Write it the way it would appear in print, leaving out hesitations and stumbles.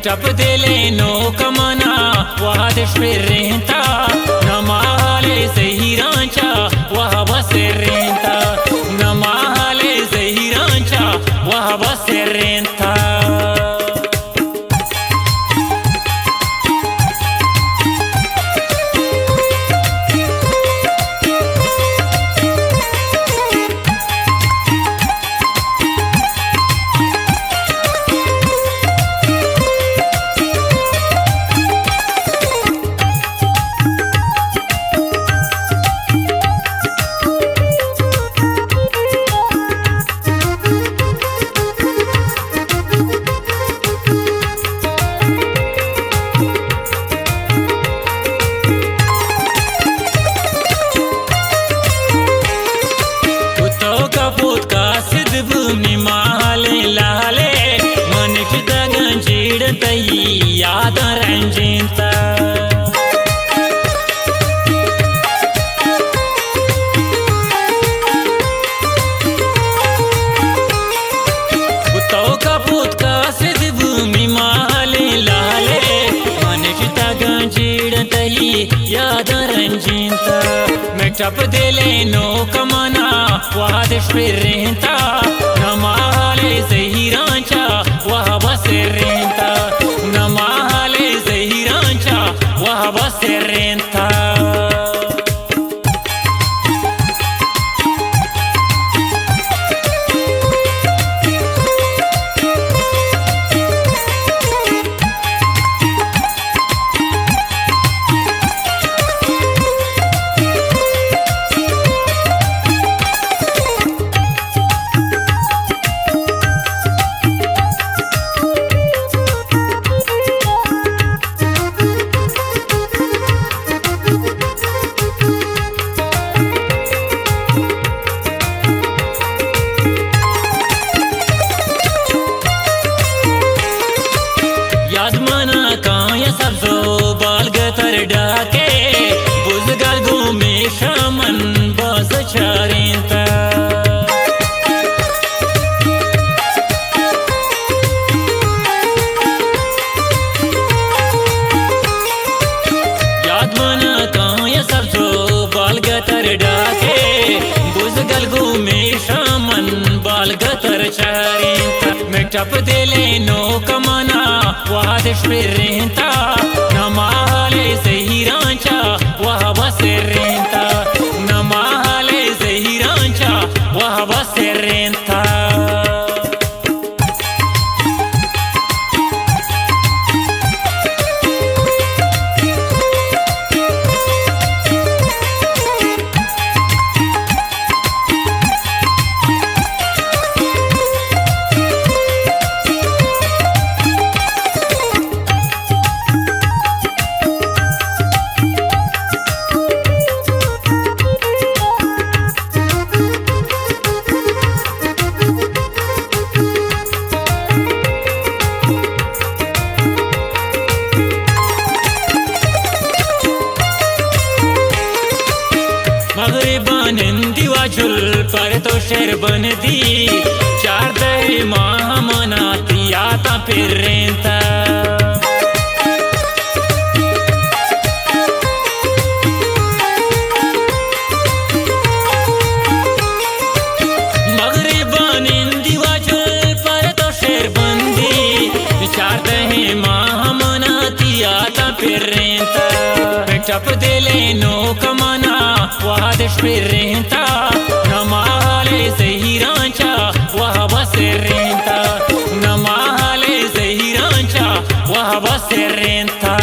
مكتب دلينو كمانا وهذا شفرينتا نمالي زهيرانشا وهبا سرينتا نمالي زهيرانشا وهبا سرينتا याद रंजीता बुतो का पूत का सिद्ध भूमि माले लाले मनशिता गंजीड़ता ही याद रंजीता मेकअप दिलेनो कमाना वादिश फिरेंता नमाले ज़हीरांचा वहाँ सिरेंता नमाले ज़हीरांचा वहाँ सिरेंता डाके बुज़गाल घूमे शामन बास चारिंता याद मना कहाँ ये सब जो बाल गतर डाके बुज़गाल घूमे शामन बाल गतर चारिंता मेकअप दिलेनो कमाना वादिश फिरेंता नमाले ज़हीरांचा वहाँ सिरेंता नमाले ज़हीरांचा वहाँ सिरेंता नंदी वाजुल पर तो शेर बन दी चार दही माह मनाती आता फिरेंता मगरिबा नंदी वाजुल पर तो शेर बंदी चार दही माह मनाती आता फिरेंता मेकअप दिलेनो कमाना वादिश फिरेंता नमाले ज़हीरांचा वहाँ सिरेंता नमाले ज़हीरांचा वहाँ सिरेंता